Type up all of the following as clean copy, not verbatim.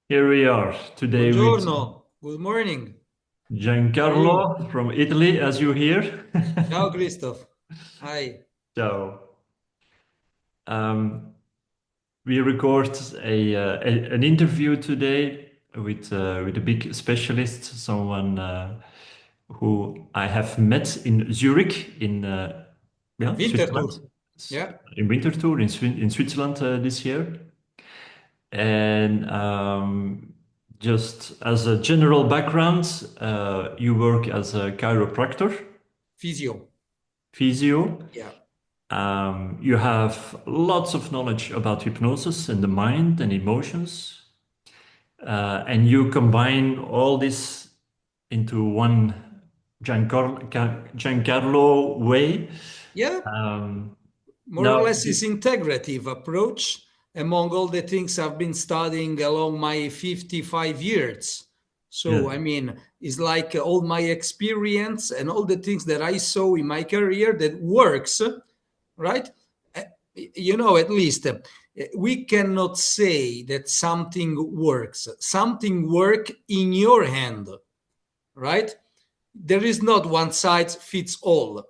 Here we are today with Buongiorno, good morning. How are you? Giancarlo from Italy, as you hear. Ciao Christoph. Hi. So, um, we record an interview today with a big specialist, someone who I have met in Zurich in Winterthur. Switzerland, Yeah. in Winterthur in Switzerland this year. And just as a general background, you work as a chiropractor, Physio. physio. Yeah. You have lots of knowledge about hypnosis and the mind and emotions. And you combine all this into one Giancarlo way. Yeah. Um, More or now, less is integrative approach among all the things I've been studying along my 55 years. yeah, So, I mean, it's like all my experience and all the things that I saw in my career that works, right? Uh, at least we cannot say that something works. Something work in your hand, right? There is not one size fits all.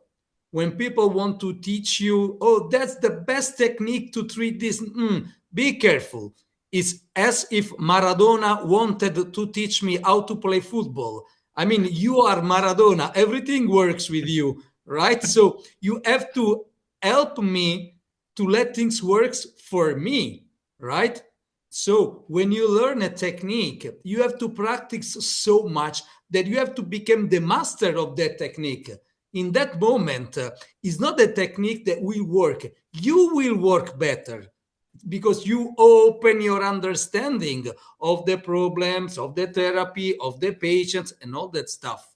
When people want to teach you, oh, that's the best technique to treat this, be careful. It's as if Maradona wanted to teach me how to play football. I mean, you are Maradona, everything works with you, right? So you have to help me to let things work for me, right? So when you learn a technique, you have to practice so much that you have to become the master of that technique. In that moment, it's not a technique that will work. You will work better because you open your understanding of the problems, of the therapy, of the patients, and all that stuff.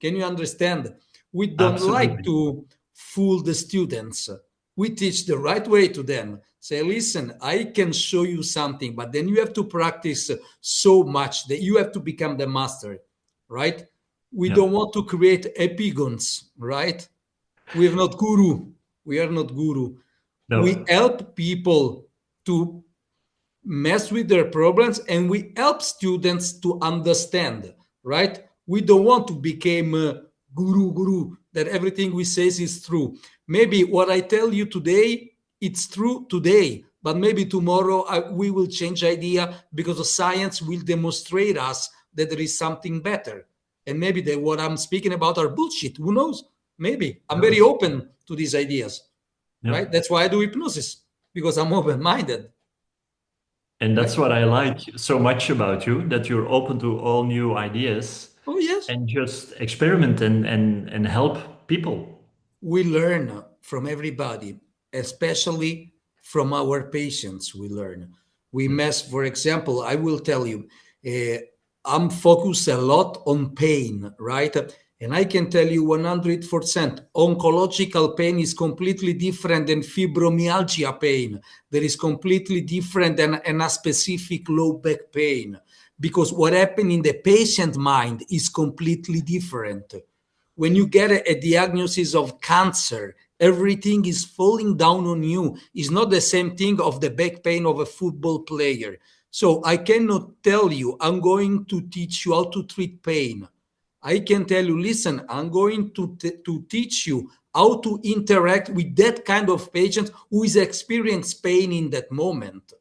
Can you understand? We don't like absolutely. to fool the students. We teach the right way to them. Say, listen, I can show you something, but then you have to practice so much that you have to become the master, right? We Yeah. don't want to create epigons, right? We are not guru. We are not guru. We No, help people to mess with their problems and we help students to understand, right? We don't want to become a guru that everything we say is true. Maybe what I tell you today, it's true today, but maybe tomorrow we will change idea because the science will demonstrate us that there is something better. And maybe that what I'm speaking about are bullshit. Who knows? Maybe I'm very no. open to these ideas, Yeah. right? That's why I do hypnosis because I'm open-minded, And right? that's what I like so much about you, that you're open to all new ideas Oh yes. and just experiment and help people. We learn from everybody, especially from our patients. We learn. We Yeah. mess, for example, I will tell you, uh, I'm focused a lot on pain, right? And I can tell you 100% oncological pain is completely different than fibromyalgia pain. There is completely different than a specific low back pain because what happened in the patient mind is completely different. When you get a diagnosis of cancer, everything is falling down on you. It's not the same thing of the back pain of a football player. So I cannot tell you, I'm going to teach you how to treat pain. I can tell you, listen, I'm going to teach you how to interact with that kind of patient who is experiencing pain in that moment.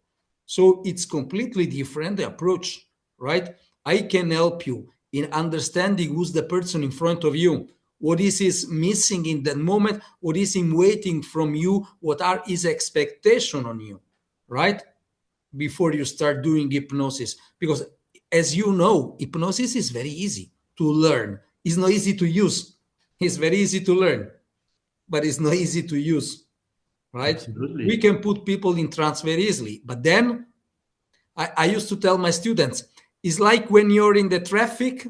So it's completely different the approach, right? I can help you in understanding who's the person in front of you, what is his missing in that moment, what is him waiting from you, what are his expectation on you, right? Before you start doing hypnosis. Because as you know, hypnosis is very easy to learn. It's not easy to use. It's very easy to learn, but it's not easy to use, right? We Absolutely. can put people in trance very easily, but then I used to tell my students, it's like when you're in the traffic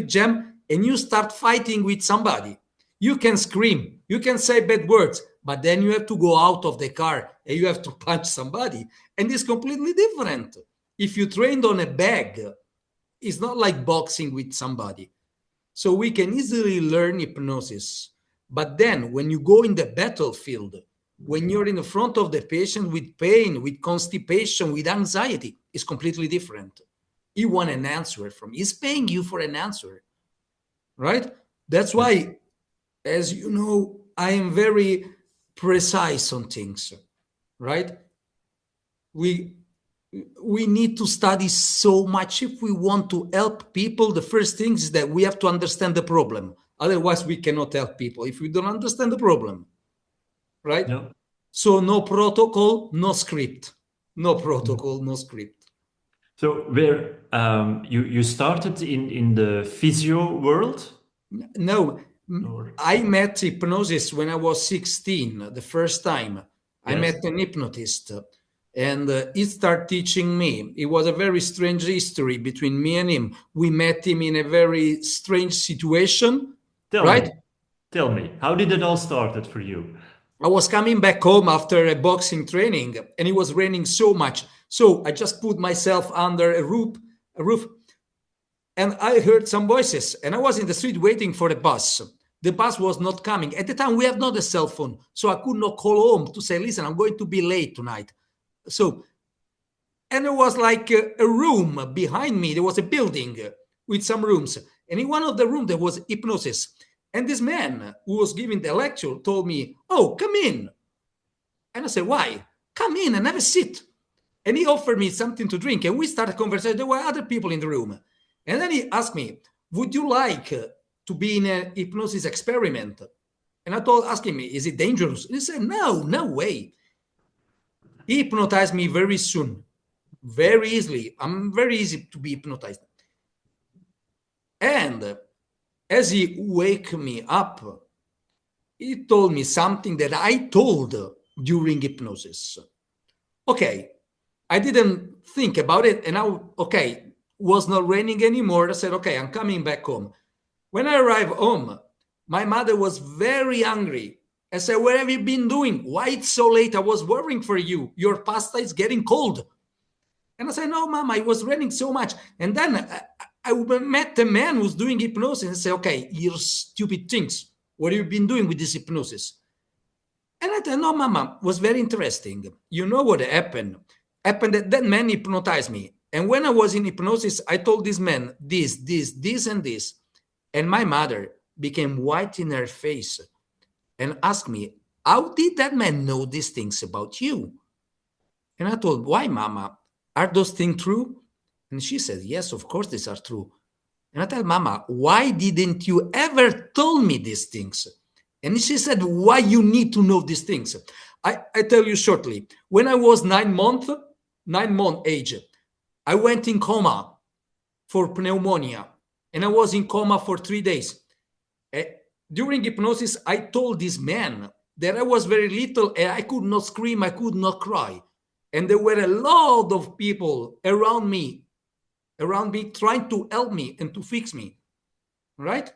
jam, and you start fighting with somebody. You can scream, you can say bad words, but then you have to go out of the car and you have to punch somebody. And it's completely different. If you trained on a bag, it's not like boxing with somebody. So we can easily learn hypnosis. But then when you go in the battlefield, when you're in the front of the patient with pain, with constipation, with anxiety, it's completely different. He wants an answer from me. He's paying you for an answer, right? That's why, as you know, I am very precise on things, right? We we need to study so much if we want to help people. The first thing is that we have to understand the problem. Otherwise, we cannot help people if we don't understand the problem, right? Yeah. So no protocol, no script. No protocol, no script. So where you started in the physio world? No, Or I met hypnosis when I was 16, the first time. I yes? met an hypnotist and he started teaching me. It was a very strange history between me and him. We met him in a very strange situation, Tell right? me, tell me, how did it all started for you? I was coming back home after a boxing training and it was raining so much. So I just put myself under a roof, and I heard some voices, and I was in the street waiting for the bus. The bus was not coming. At the time, we had not a cell phone, so I could not call home to say, listen, I'm going to be late tonight. So, and there was like a room behind me. There was a building with some rooms. And in one of the rooms, there was hypnosis. And this man who was giving the lecture told me, oh, come in. And I said, why? Come in and have a seat. And he offered me something to drink. And we started conversation. There were other people in the room. And then he asked me, would you like to be in a hypnosis experiment? And I told, asking me, is it dangerous? And he said, no, no way. He hypnotized me very soon, very easily. I'm very easy to be hypnotized. And as he wake me up, he told me something that I told during hypnosis. Okay, I didn't think about it. And now, okay, was not raining anymore. I said, okay, I'm coming back home. When I arrived home, my mother was very angry. I said, what have you been doing? Why it's so late? I was worrying for you. Your pasta is getting cold. And I said, no, Mama, it was raining so much. And then I met a man who's doing hypnosis and said, okay, your stupid things. What have you been doing with this hypnosis? And I said, no, Mama, it was very interesting. You know what happened? Happened that man hypnotized me. And when I was in hypnosis, I told this man this, and this. And my mother became white in her face and asked me, how did that man know these things about you? And I told, why, Mama? Are those things true? And she said, yes, of course these are true. And I tell Mama, why didn't you ever tell me these things? And she said, why you need to know these things? I tell you shortly. When I was 9 month age, I went in coma for pneumonia. And I was in coma for 3 days. During hypnosis, I told this man that I was very little and I could not scream, I could not cry. And there were a lot of people around me trying to help me and to fix me, right?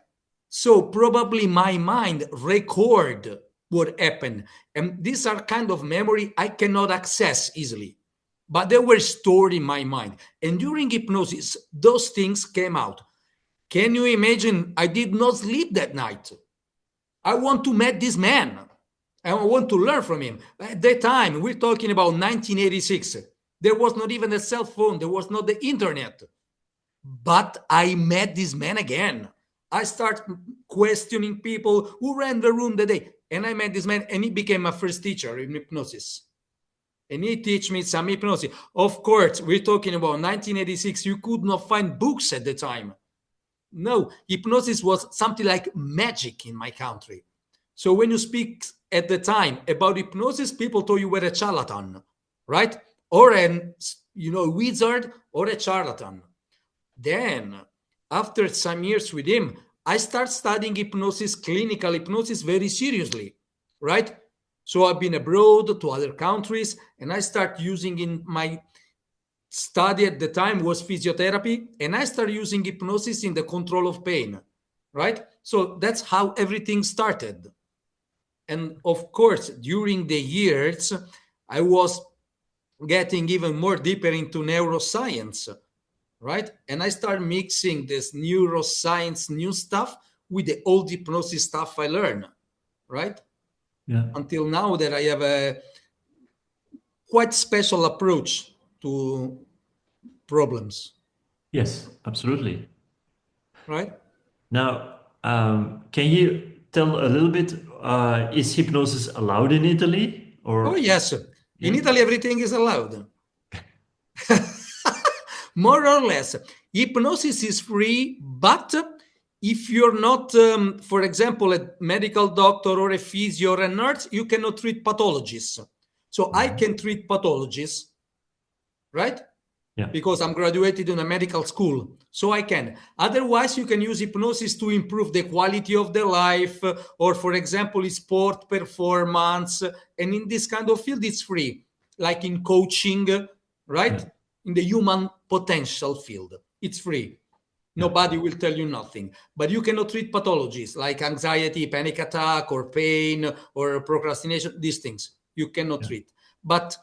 So probably my mind record what happened. And these are kind of memory I cannot access easily, but they were stored in my mind. And during hypnosis, those things came out. Can you imagine? I did not sleep that night. I want to meet this man. I want to learn from him. At that time, we're talking about 1986. There was not even a cell phone. There was not the internet. But I met this man again. I start questioning people who ran the room that day. And I met this man and he became my first teacher in hypnosis. And he teach me some hypnosis. Of course, we're talking about 1986. You could not find books at the time. No, hypnosis was something like magic in my country. So when you speak at the time about hypnosis, people thought you were a charlatan, right? Or a wizard or a charlatan. Then, after some years with him, I start studying hypnosis, clinical hypnosis, very seriously, right? So I've been abroad to other countries, and I start using in my study at the time was physiotherapy, and I started using hypnosis in the control of pain, right? So that's how everything started. And of course, during the years, I was getting even more deeper into neuroscience, right? And I started mixing this neuroscience new stuff with the old hypnosis stuff I learned, right? Yeah. Until now that I have a quite special approach to problems. Yes, absolutely. right? Now, can you tell a little bit, is hypnosis allowed in Italy Oh, or yes. In yeah? Italy, everything is allowed. More or less. Hypnosis is free, but if you're not, for example, a medical doctor or a physio or a nurse, you cannot treat pathologists. So I Mhm. can treat pathologists, right? Yeah, Because I'm graduated in a medical school. So I can. Otherwise, you can use hypnosis to improve the quality of their life, or, for example, sport performance. And in this kind of field, it's free, like in coaching, yeah, right? In the human potential field, it's free. yeah, Nobody will tell you nothing. But you cannot treat pathologies like anxiety, panic attack, or pain, or procrastination, these things. You cannot yeah, treat. But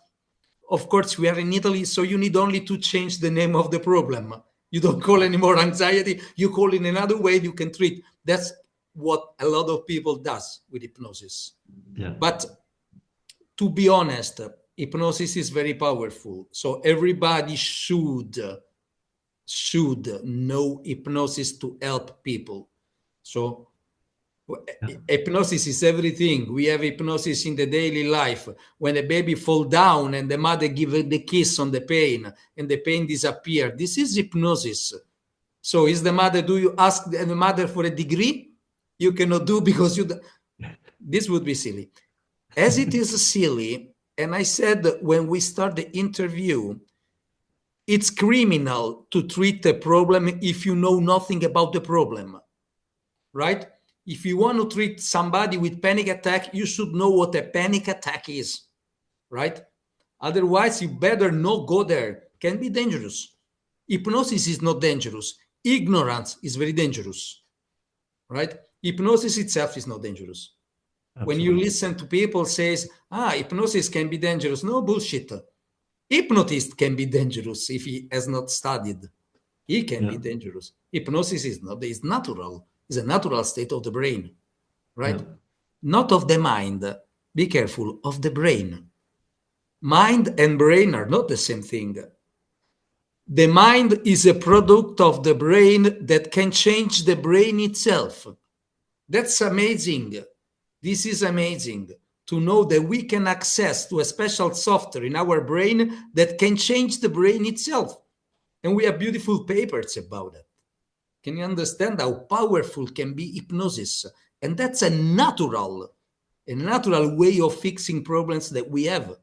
of course, we are in Italy, so you need only to change the name of the problem. You don't call anymore anxiety, you call in another way you can treat. That's what a lot of people does with hypnosis. yeah, But to be honest, hypnosis is very powerful. So everybody should know hypnosis to help people. So yeah, hypnosis is everything. We have hypnosis in the daily life. When a baby fall down and the mother give it the kiss on the pain and the pain disappear, this is hypnosis. So is the mother? Do you ask the mother for a degree? You cannot do because you. This would be silly. As it is silly, and I said when we start the interview, it's criminal to treat a problem if you know nothing about the problem, right? If you want to treat somebody with panic attack, you should know what a panic attack is, right? Otherwise, you better not go there. Can be dangerous. Hypnosis is not dangerous. Ignorance is very dangerous, right? Hypnosis itself is not dangerous. When you absolutely. listen to people says, hypnosis can be dangerous. No bullshit. Hypnotist can be dangerous if he has not studied. He can Yeah, be dangerous. Hypnosis is not, it's natural. It's a natural state of the brain, yeah, right? Not of the mind. Be careful of the brain. Mind and brain are not the same thing. The mind is a product of the brain that can change the brain itself. That's amazing. This is amazing to know that we can access to a special software in our brain that can change the brain itself. And we have beautiful papers about it. Can you understand how powerful can be hypnosis? And that's a natural way of fixing problems that we have,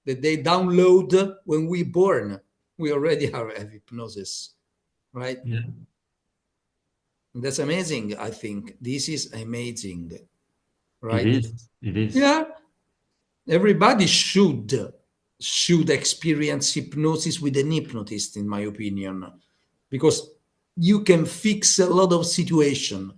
that they download when we born. We already have hypnosis, right? yeah. And that's amazing, I think. This is amazing, It right? is. It is. Yeah, everybody should experience hypnosis with an hypnotist, in my opinion, because you can fix a lot of situation.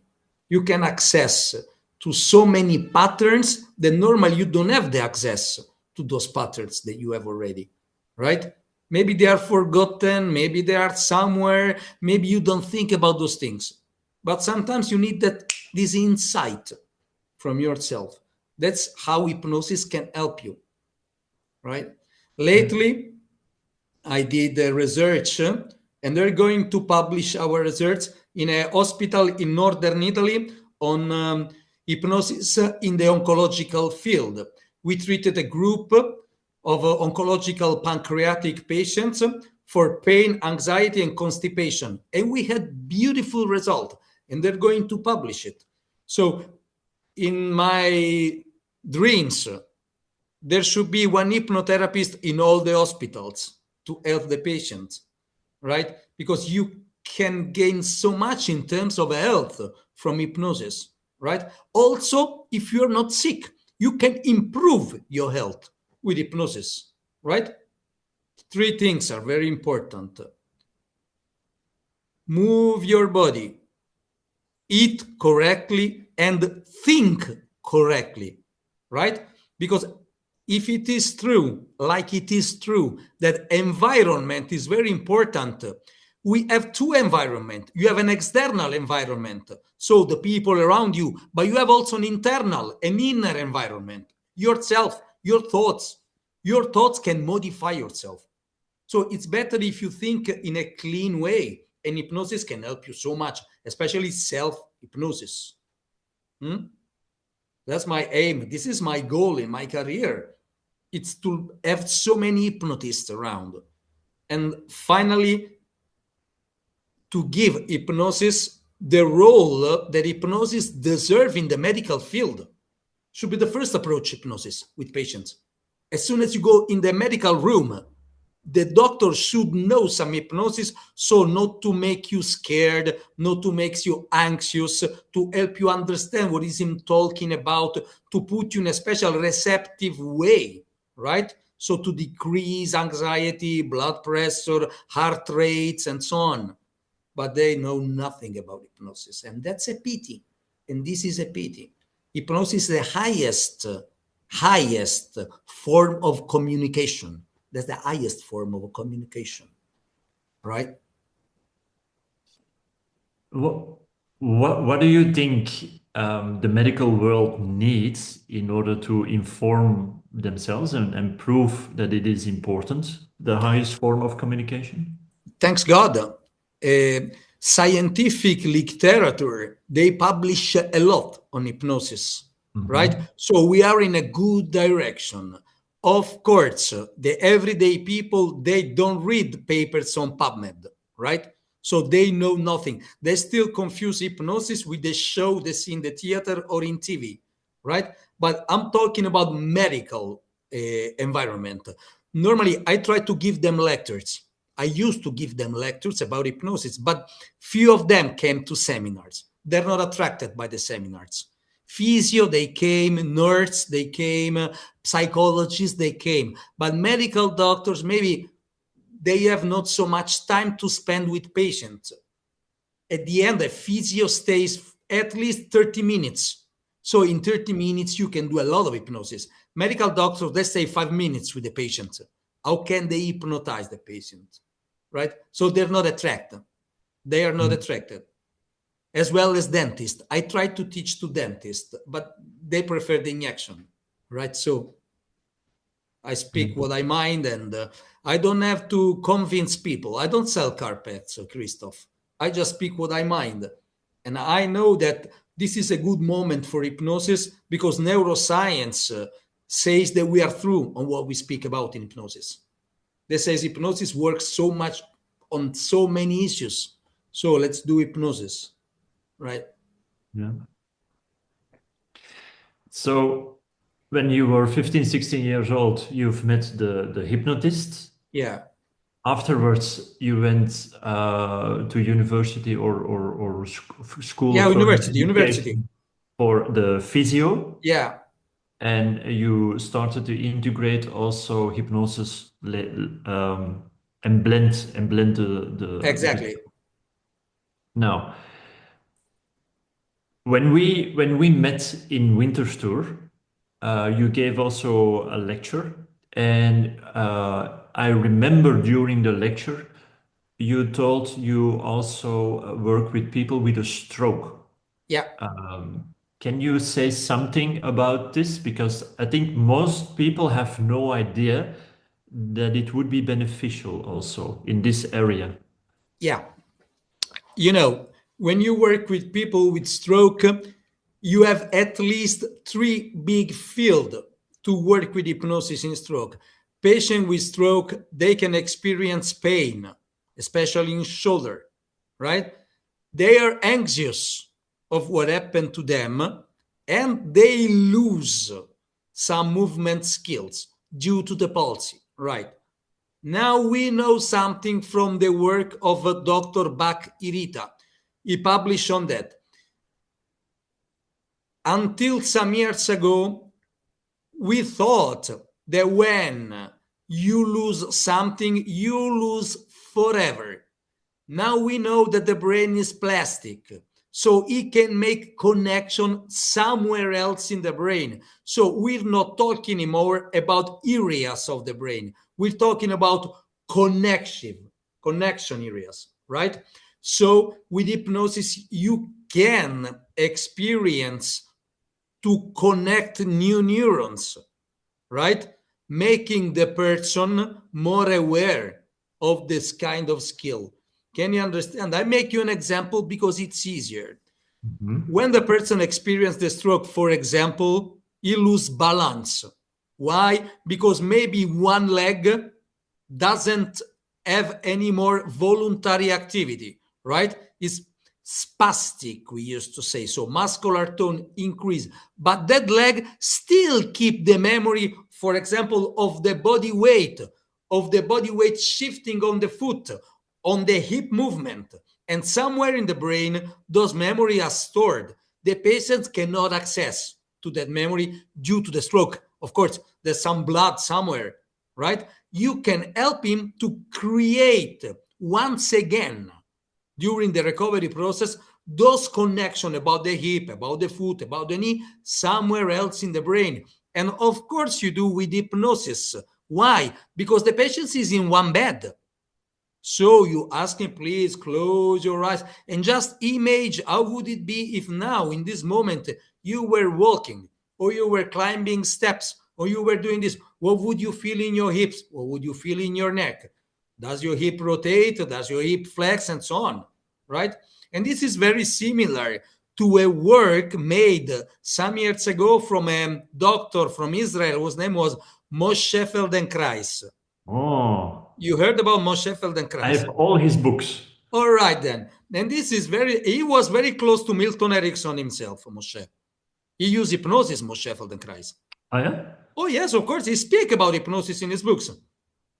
You can access to so many patterns that normally you don't have the access to those patterns that you have already, right? Maybe they are forgotten, maybe they are somewhere, maybe you don't think about those things, but sometimes you need that this insight from yourself. That's how hypnosis can help you, right? Yeah. Lately, I did research, and they're going to publish our research in a hospital in northern Italy on hypnosis in the oncological field. We treated a group of oncological pancreatic patients for pain, anxiety, and constipation, and we had beautiful result. And they're going to publish it. So, in my dreams, there should be one hypnotherapist in all the hospitals to help the patients, right? Because you can gain so much in terms of health from hypnosis, right? Also, if you're not sick, you can improve your health with hypnosis, right? Three things are very important: move your body, eat correctly, and think correctly, right? Because if it is true, like it is true, that environment is very important, we have two environment. You have an external environment, so the people around you, but you have also an internal, an inner environment, yourself, your thoughts. Your thoughts can modify yourself. So it's better if you think in a clean way, And hypnosis can help you so much, especially self-hypnosis. That's my aim. This is my goal in my career. It's to have so many hypnotists around. And finally, to give hypnosis the role that hypnosis deserves in the medical field. Should be the first approach hypnosis with patients. As soon as you go in the medical room, the doctor should know some hypnosis, so not to make you scared, not to make you anxious, to help you understand what is him talking about, to put you in a special receptive way, right? So to decrease anxiety, blood pressure, heart rates, and so on. But they know nothing about hypnosis, and that's a pity. And this is a pity. Hypnosis is the highest form of communication. That's the highest form of communication, right? What do you think the medical world needs in order to inform themselves and prove that it is important, the highest form of communication? Thanks God. Scientific literature, they publish a lot on hypnosis, right? So we are in a good direction. Of course, the everyday people, they don't read papers on PubMed, right? So they know nothing. They still confuse hypnosis with the show they see in the theater or in TV, right? But I'm talking about medical environment. Normally, I try to give them lectures. I used to give them lectures about hypnosis, but few of them came to seminars. They're not attracted by the seminars. Physio, they came, nurse, they came, psychologists, they came. But medical doctors, maybe they have not so much time to spend with patients. At the end, a physio stays at least 30 minutes. So in 30 minutes, you can do a lot of hypnosis. Medical doctors, they stay 5 minutes with the patient. How can they hypnotize the patient? Right? So they're not attracted. They are not attracted. As well as dentists. I try to teach to dentists, but they prefer the injection, right? So I speak what I mind, and I don't have to convince people. I don't sell carpets, Christoph. I just speak what I mind. And I know that this is a good moment for hypnosis because neuroscience says that we are through on what we speak about in hypnosis. They says hypnosis works so much on so many issues. So let's do hypnosis, right? Yeah. So when you were 15, 16 years old, you've met the hypnotist. Yeah. Afterwards, you went to university or school Yeah, of further university. education for the physio, Yeah, and you started to integrate also hypnosis and blend the exactly. physio. Now, when we met in Winterthur, you gave also a lecture, and I remember during the lecture you told you also work with people with a stroke. Yeah. Can you say something about this? Because I think most people have no idea that it would be beneficial also in this area. Yeah. You know, when you work with people with stroke, you have at least three big fields to work with hypnosis in stroke. Patient with stroke, they can experience pain, especially in shoulder, right? They are anxious of what happened to them, and they lose some movement skills due to the palsy, right? Now we know something from the work of Dr. Bach Irita. He published on that. Until some years ago, we thought that when you lose something, you lose forever. Now we know that the brain is plastic, so it can make connection somewhere else in the brain. So we're not talking anymore about areas of the brain. We're talking about connection areas, right? So with hypnosis, you can experience to connect new neurons, right? Making the person more aware of this kind of skill. Can you understand? I make you an example because it's easier. Mhm. When the person experiences the stroke, for example, he loses balance. Why? Because maybe one leg doesn't have any more voluntary activity, right? It's spastic, we used to say. So muscular tone increase, but that leg still keep the memory, for example, of the body weight shifting on the foot, on the hip movement. And somewhere in the brain, those memory are stored. The patient cannot access to that memory due to the stroke. Of course, there's some blood somewhere, right? You can help him to create once again during the recovery process those connection about the hip, about the foot, about the knee somewhere else in the brain. And of course you do with hypnosis. Why? Because the patient is in one bed. So you ask him, please close your eyes and just imagine how would it be if now, in this moment, you were walking or you were climbing steps or you were doing this. What would you feel in your hips? What would you feel in your neck? Does your hip rotate? Does your hip flex? And so on, right? And this is very similar to a work made some years ago from a doctor from Israel whose name was Moshe Feldenkrais. Oh, You heard about Moshe I Feldenkrais? have all his books. All right then. And this is he was very close to Milton Erickson himself, Moshe. He used hypnosis, Moshe Feldenkrais. Oh, yeah? Oh yes, of course, he speaks about hypnosis in his books.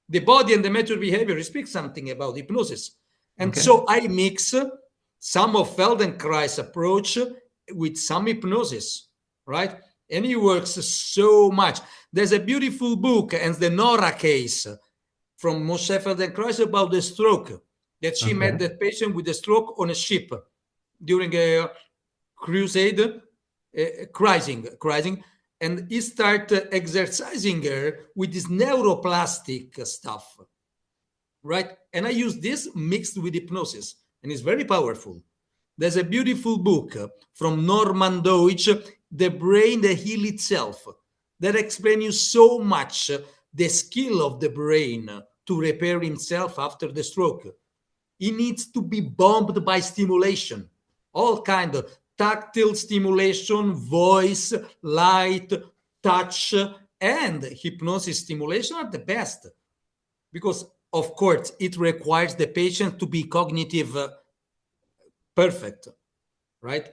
The body and the mental behavior, he speaks something about hypnosis. And Okay. so I mix some of Feldenkrais approach with some hypnosis, right? And he works so much. There's a beautiful book, and the Nora case from Moshe Feldenkrais about the stroke, that she met Okay. that patient with a stroke on a ship during a crusade, cruising, and he started exercising her with this neuroplastic stuff, right? And I use this mixed with hypnosis, and it's very powerful. There's a beautiful book from Norman Deutsch, The Brain That Heal Itself, that explains you so much the skill of the brain to repair himself after the stroke. He needs to be bombed by stimulation, all kind of tactile stimulation, voice, light, touch, and hypnosis stimulation are the best because, of course, it requires the patient to be cognitive perfect, right?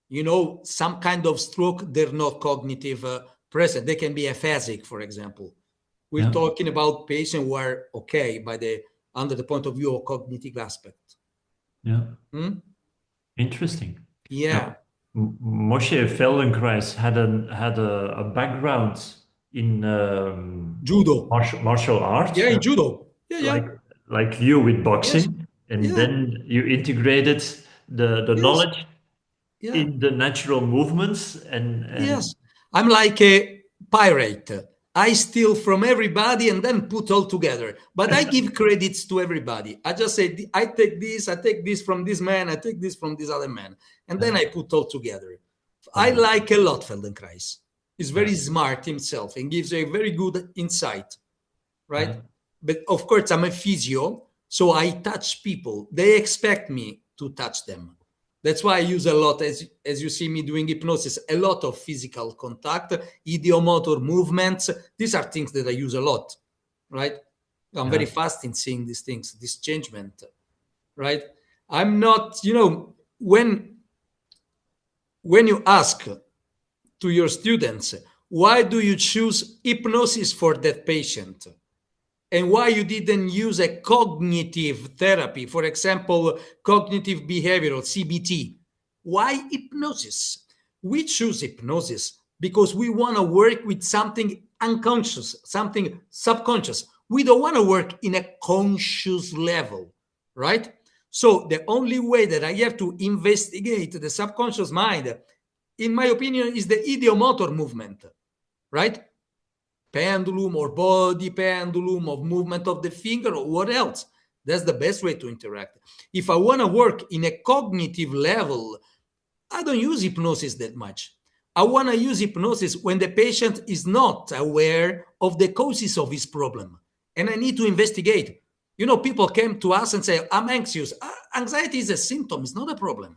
You know, some kind of stroke, they're not cognitive present. They can be aphasic, for example. We're Yeah. talking about patients who are okay by under the point of view of cognitive aspect. Yeah. Hmm? Interesting. Yeah. Now, Moshe Feldenkrais had a background in Judo. martial arts, Yeah, in judo. Yeah, yeah. like you with Yes. boxing, and Yeah. then you integrated the Yes. knowledge Yeah. in the natural movements Yes. and I'm like a pirate. I steal from everybody and then put all together. But I give credits to everybody. I just say, I take this from this man, I take this from this other man. And then yeah, I put all together. I yeah, like a lot Feldenkrais. He's yeah, very smart himself and gives a very good insight, right? yeah, But of course, I'm a physio, so I touch people. They expect me to touch them. That's why I use a lot, as you see me doing hypnosis, a lot of physical contact, ideomotor movements. These are things that I use a lot, right? I'm yeah, very fast in seeing these things, this changement, right? I'm not, when you ask to your students, why do you choose hypnosis for that patient? And why you didn't use a cognitive therapy, for example, cognitive behavioral, CBT. Why hypnosis? We choose hypnosis because we want to work with something unconscious, something subconscious. We don't want to work in a conscious level, right? So the only way that I have to investigate the subconscious mind, in my opinion, is the ideomotor movement, right? Pendulum or body pendulum of movement of the finger or what else. That's the best way to interact. If I want to work in a cognitive level, I don't use hypnosis that much. I want to use hypnosis when the patient is not aware of the causes of his problem and I need to investigate. People came to us and say, I'm anxious. Anxiety is a symptom, it's not a problem.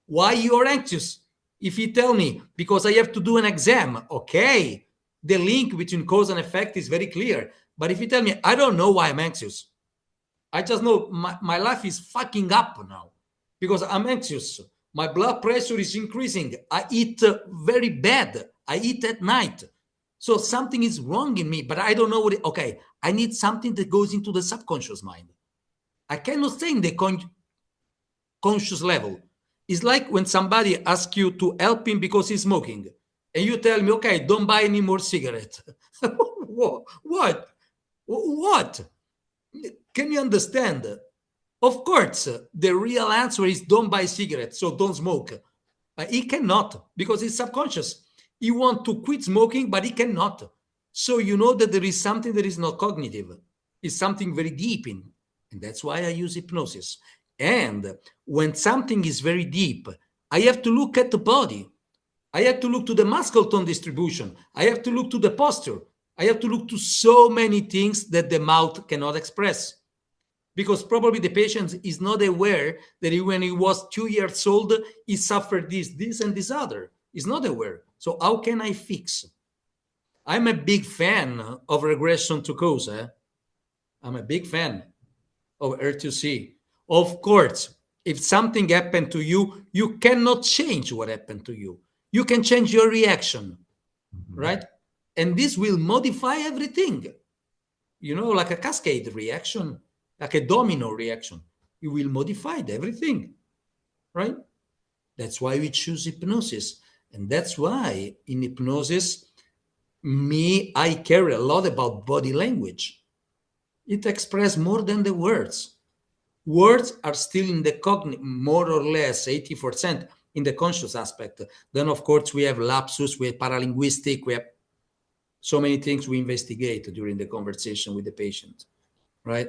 Why you're anxious? If you tell me, because I have to do an exam, okay, the link between cause and effect is very clear. But if you tell me, I don't know why I'm anxious, I just know my life is fucking up now because I'm anxious. My blood pressure is increasing. I eat very bad. I eat at night. So something is wrong in me, but I don't know what okay, I need something that goes into the subconscious mind. I cannot stay in the conscious level. It's like when somebody asks you to help him because he's smoking, and you tell me, okay, don't buy any more cigarettes. What? What? Can you understand? Of course, the real answer is don't buy cigarettes, so don't smoke. He cannot because it's subconscious. He wants to quit smoking, but he cannot. So you know that there is something that is not cognitive. It's something very deep in. And that's why I use hypnosis. And when something is very deep, I have to look at the body. I have to look to the muscle tone distribution. I have to look to the posture. I have to look to so many things that the mouth cannot express. Because probably the patient is not aware that when he was 2 years old, he suffered this, and this other. He's not aware. So how can I fix? I'm a big fan of regression to cause. I'm a big fan of R2C. Of course, if something happened to you, you cannot change what happened to you. You can change your reaction, right? And this will modify everything. Like a cascade reaction, like a domino reaction. It will modify everything, right? That's why we choose hypnosis. And that's why in hypnosis, I care a lot about body language. It expresses more than the words. Words are still in the cognitive, more or less 80% in the conscious aspect. Then, of course, we have lapsus, we have paralinguistic, we have so many things we investigate during the conversation with the patient, right?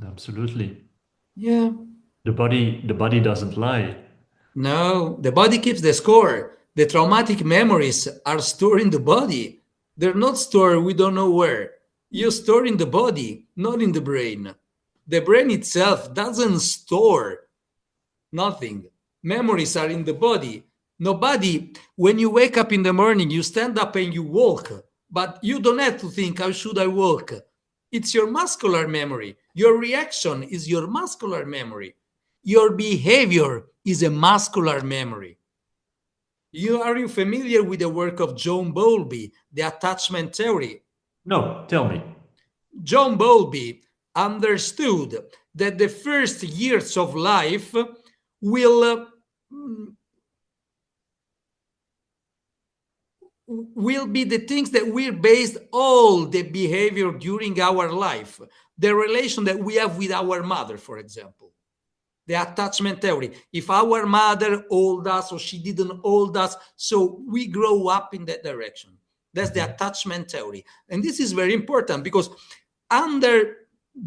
Absolutely. Yeah. The body doesn't lie. No, the body keeps the score. The traumatic memories are stored in the body. They're not stored, we don't know where. You store in the body, not in the brain. The brain itself doesn't store nothing. Memories are in the body. Nobody, when you wake up in the morning, you stand up and you walk, but you don't have to think, how should I walk? It's your muscular memory. Your reaction is your muscular memory. Your behavior is a muscular memory. Are you familiar with the work of John Bowlby, the attachment theory? No, tell me. John Bowlby understood that the first years of life will be the things that will base all the behavior during our life. The relation that we have with our mother, for example. The attachment theory. If our mother hold us or she didn't hold us, so we grow up in that direction. That's the attachment theory. And this is very important because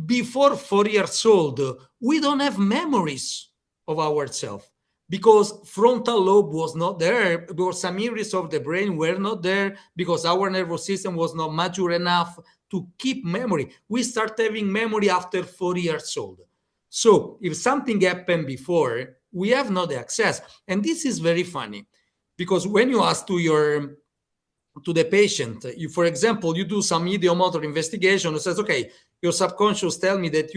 before 4 years old, we don't have memories of ourselves because frontal lobe was not there, because some areas of the brain were not there, because our nervous system was not mature enough to keep memory. We start having memory after 4 years old. So if something happened before, we have not the access. And this is very funny because when you ask to the patient, for example, you do some ideomotor investigation, it says, okay, your subconscious tell me that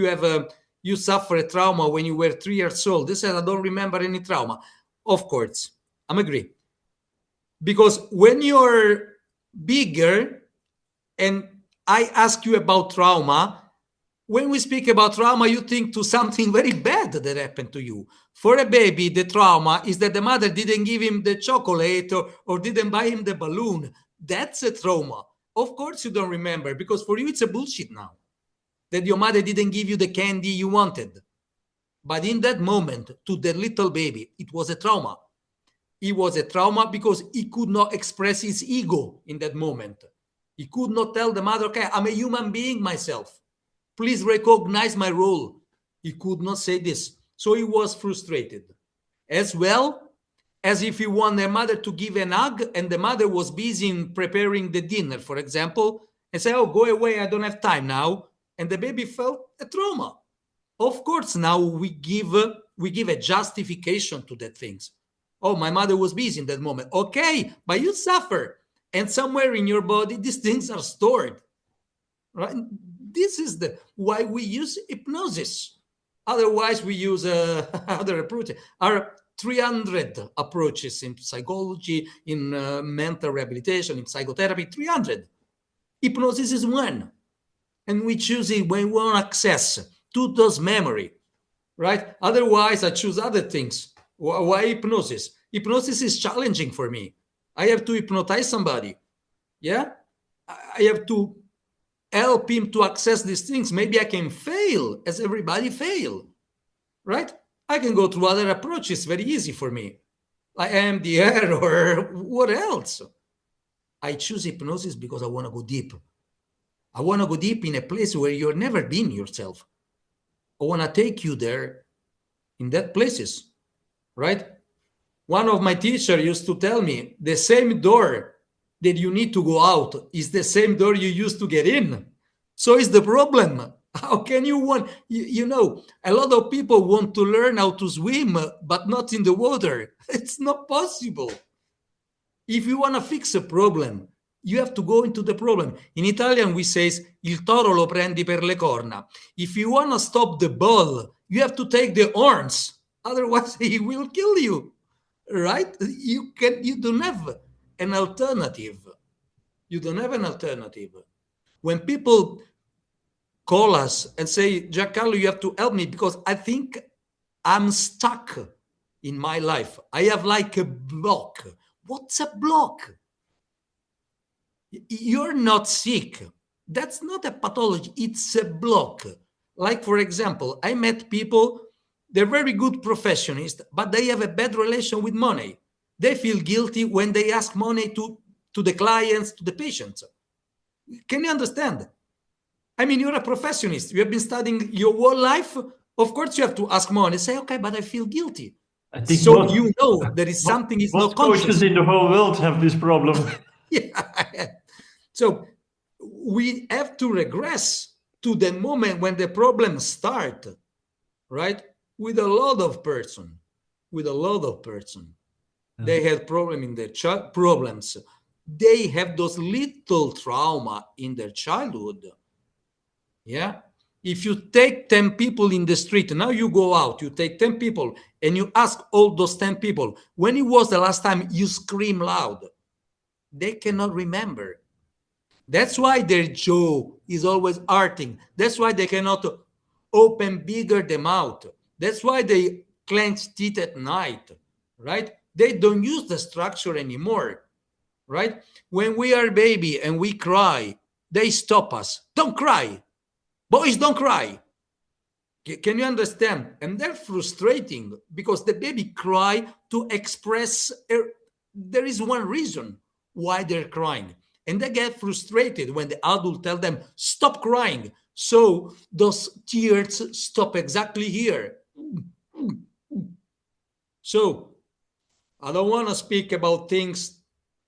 you suffer a trauma when you were 3 years old. They said, I don't remember any trauma. Of course, I'm agree. Because when you're bigger and I ask you about trauma, when we speak about trauma, you think to something very bad that happened to you. For a baby, the trauma is that the mother didn't give him the chocolate or didn't buy him the balloon. That's a trauma. Of course you don't remember because for you it's a bullshit now that your mother didn't give you the candy you wanted. But in that moment, to the little baby, it was a trauma. It was a trauma because he could not express his ego in that moment. He could not tell the mother, okay, I'm a human being myself. Please recognize my role. He could not say this. So he was frustrated. As well as if he wanted the mother to give an hug and the mother was busy in preparing the dinner, for example, and say, oh, go away, I don't have time now. and the baby felt a trauma. Of course, now we give a justification to that things. Oh, my mother was busy in that moment. Okay, but you suffer, and somewhere in your body, these things are stored, right? This is the why we use hypnosis. Otherwise, we use other approaches. Are 300 approaches in psychology, in mental rehabilitation, in psychotherapy. 300. Hypnosis is one, and we choose it when we want access to those memory, right? Otherwise, I choose other things. Why hypnosis? Hypnosis is challenging for me. I have to hypnotize somebody. Yeah, I have to help him to access these things. Maybe I can fail, as everybody fail, right? I can go through other approaches. Very easy for me, like MDR or what else. I choose hypnosis because I want to go deep. I want to go deep in a place where you've never been yourself. I want to take you there in that places, right? One of my teachers used to tell me the same door that you need to go out is the same door you used to get in. So is the problem. How can you want, you know, a lot of people want to learn how to swim, but not in the water. It's not possible. If you want to fix a problem, you have to go into the problem. In Italian, we say, il toro lo prendi per le corna. If you want to stop the ball, you have to take the horns. Otherwise, he will kill you, right? You don't have an alternative. You don't have an alternative. When people call us and say, Giancarlo, you have to help me because I think I'm stuck in my life. I have like a block. What's a block? You're not sick. That's not a pathology. It's a block. Like, for example, I met people, they're very good professionists, but they have a bad relation with money. They feel guilty when they ask money to the clients, to the patients. Can you understand? I mean, you're a professionist. You have been studying your whole life. Of course, you have to ask money. Say, okay, but I feel guilty. I think So you know there is something is not most coaches conscious. in the whole world have this problem. Yeah. So we have to regress to the moment when the problems start, right? With a lot of person. They have problem in their problems. They have those little trauma in their childhood. Yeah. If you take 10 people in the street, now you go out, you take 10 people and you ask all those 10 people, when it was the last time you scream loud? They cannot remember. That's why their jaw is always hurting. That's why they cannot open bigger the mouth. That's why they clench teeth at night, right? They don't use the structure anymore, right? When we are baby and we cry, they stop us. Don't cry. Boys, don't cry. Can you understand? And they're frustrating because the baby cry to express, there is one reason why they're crying. And they get frustrated when the adult tell them, stop crying. So those tears stop exactly here. So I don't want to speak about things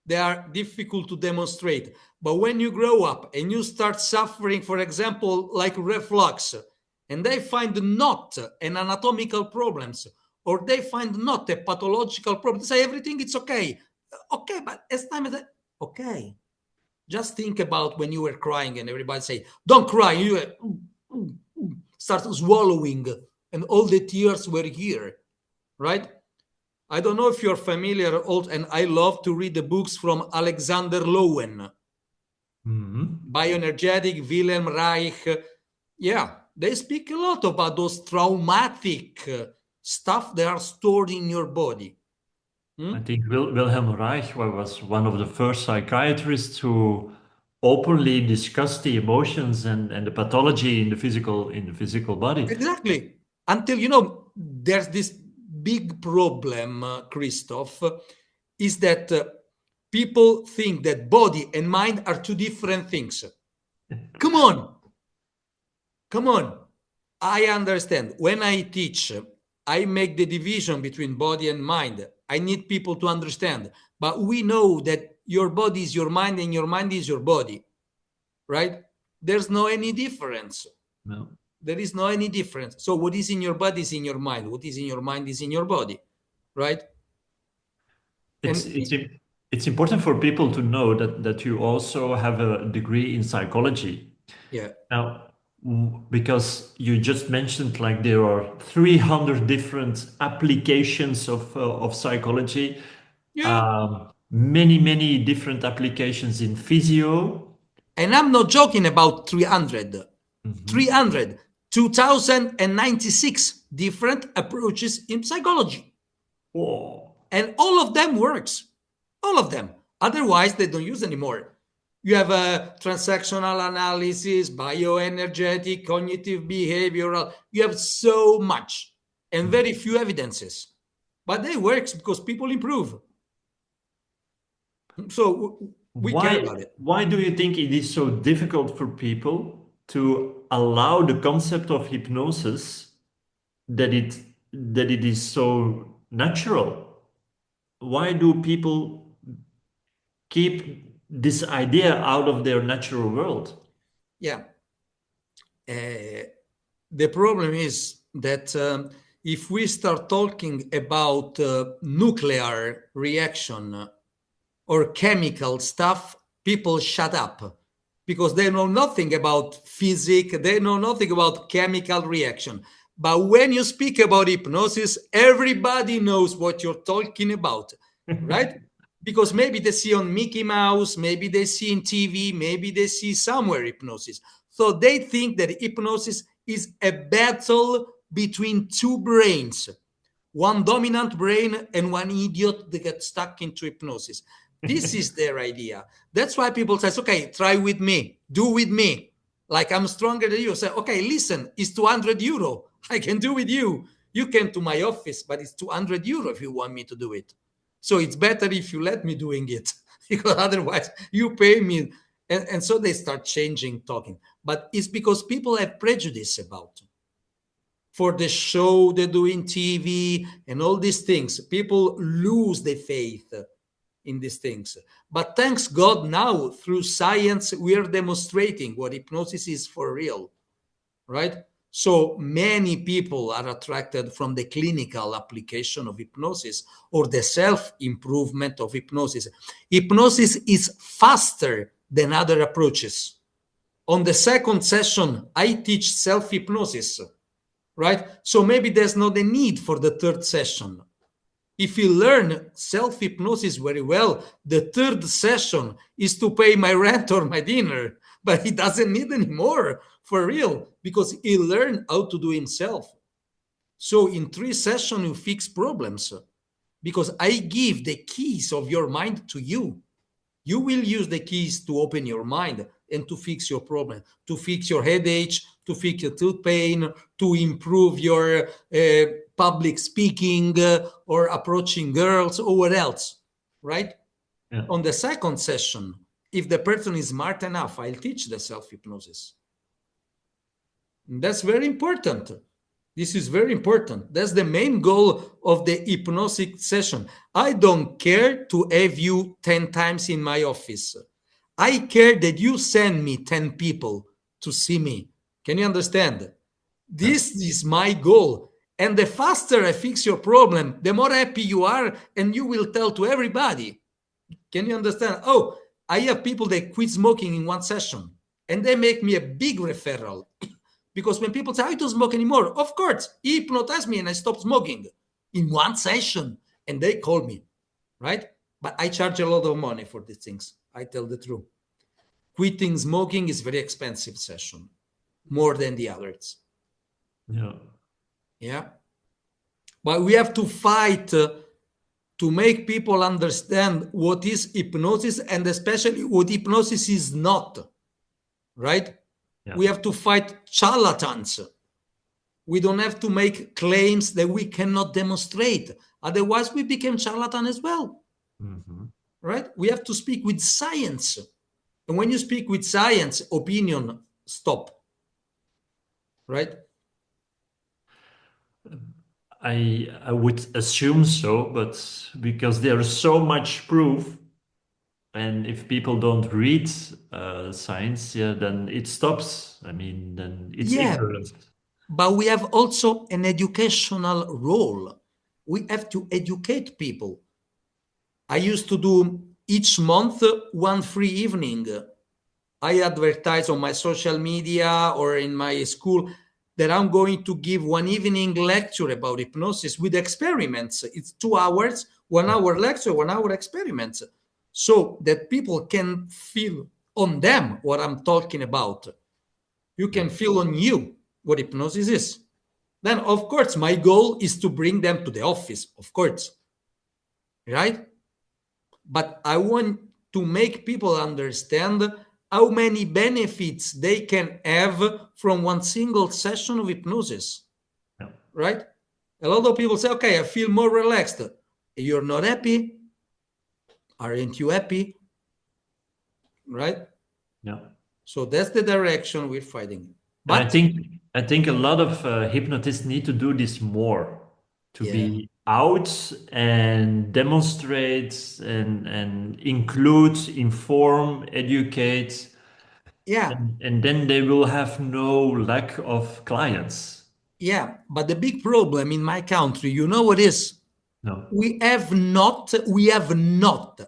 that are difficult to demonstrate. But when you grow up and you start suffering, for example, like reflux, and they find not an anatomical problems, or they find not a pathological problem, they say everything it's okay. Okay, but as time as okay. Just think about when you were crying and everybody say, don't cry. You start swallowing and all the tears were here, right? I don't know if you're familiar, and I love to read the books from Alexander Lowen. Bioenergetic, Wilhelm Reich. Yeah, they speak a lot about those traumatic stuff that are stored in your body. I think Wilhelm Reich was one of the first psychiatrists who openly discussed the emotions and the pathology in the physical body. Exactly. Until, there's this big problem, Christoph, is that people think that body and mind are two different things. Come on. I understand. When I teach, I make the division between body and mind. I need people to understand. But we know that your body is your mind and your mind is your body, right? There's no any difference. No. There is no any difference. So what is in your body is in your mind. What is in your mind is in your body, right? It's And it's im- it's important for people to know that you also have a degree in psychology. yeah, Now, because you just mentioned like there are 300 different applications of psychology, yeah. many different applications in physio. And I'm not joking about 300. Mhm. 300, 2096 different approaches in psychology. Oh. And all of them works. All of them. Otherwise, they don't use anymore. You have a transactional analysis, bioenergetic, cognitive behavioral. You have so much and very few evidences. But they works because people improve. So we care Why about it. why do you think it is so difficult for people to allow the concept of hypnosis that it is so natural? Why do people keep this idea out of their natural world? Yeah. Uh, the problem is that if we start talking about nuclear reaction or chemical stuff, people shut up because they know nothing about physics, they know nothing about chemical reaction. But when you speak about hypnosis, everybody knows what you're talking about, right? Because maybe they see on Mickey Mouse, maybe they see in TV, maybe they see somewhere hypnosis. So they think that hypnosis is a battle between two brains, one dominant brain and one idiot that gets stuck into hypnosis. This is their idea. That's why people say, okay, try with me, do with me. Like I'm stronger than you. Say, okay, listen, it's 200 euro. I can do with you. You came to my office, but it's 200 euro if you want me to do it. So it's better if you let me doing it because otherwise you pay me. And so they start changing talking. But it's because people have prejudice about for the show they do in TV and all these things. People lose their faith in these things. But thanks God, now through science, we are demonstrating what hypnosis is for real, right? So many people are attracted from the clinical application of hypnosis or the self improvement of hypnosis. Hypnosis is faster than other approaches. On the second session, I teach self hypnosis, right? So maybe there's not a need for the third session. If you learn self hypnosis very well, the third session is to pay my rent or my dinner, but he doesn't need any more for real because he learned how to do himself. So in 3 sessions, you fix problems because I give the keys of your mind to you. You will use the keys to open your mind and to fix your problem, to fix your headache, to fix your tooth pain, to improve your public speaking or approaching girls or what else, right? Yeah. On the second session, if the person is smart enough, I'll teach the self hypnosis. That's very important. This is very important. That's the main goal of the hypnotic session. I don't care to have you 10 times in my office. I care that you send me 10 people to see me. Can you understand? Yeah. This is my goal. And the faster I fix your problem, the more happy you are, and you will tell to everybody. Can you understand? Oh, I have people that quit smoking in 1 session, and they make me a big referral. Because when people say, I don't smoke anymore, of course, he hypnotized me and I stopped smoking in 1 session. And they call me, right? But I charge a lot of money for these things. I tell the truth. Quitting smoking is very expensive session, more than the others. Yeah. Yeah. But we have to fight to make people understand what is hypnosis and especially what hypnosis is not, right? Yeah. We have to fight charlatans. We don't have to make claims that we cannot demonstrate. Otherwise, we become charlatan as well, Mhm. right? We have to speak with science. And when you speak with science, opinion stop, right? I would assume so, but because there's so much proof, And if people don't read science, yeah, then it stops. I mean, then it's Yeah, ignorance. but we have also an educational role. We have to educate people. I used to do each month one free evening. I advertise on my social media or in my school that I'm going to give one evening lecture about hypnosis with experiments. It's 2 hours, 1 hour lecture, 1 hour experiments, so that people can feel on them what I'm talking about. You Yeah, can feel on you what hypnosis is. Then, of course, my goal is to bring them to the office, of course, right? But I want to make people understand how many benefits they can have from one single session of hypnosis, yeah, right? A lot of people say, okay, I feel more relaxed. You're not happy? Aren't you happy? Right? yeah. So that's the direction we're fighting. And But I think a lot of hypnotists need to do this more, to yeah, be out and demonstrate and include, inform, educate, yeah, and then they will have no lack of clients. yeah. But the big problem in my country, you know what is? No. We have not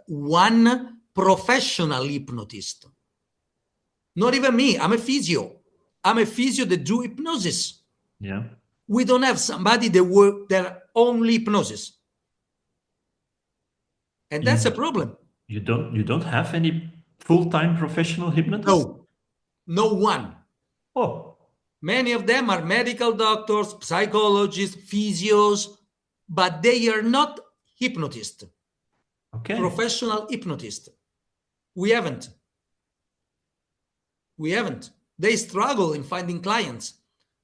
one professional hypnotist. Not even me. I'm a physio. I'm a physio that do hypnosis. Yeah. We don't have somebody that work their only hypnosis. And that's a You problem. you don't have any full-time professional hypnotist? No, no one. Oh, Many of them are medical doctors, psychologists, physios, but they are not hypnotists, okay. professional hypnotists. We haven't. We haven't. They struggle in finding clients.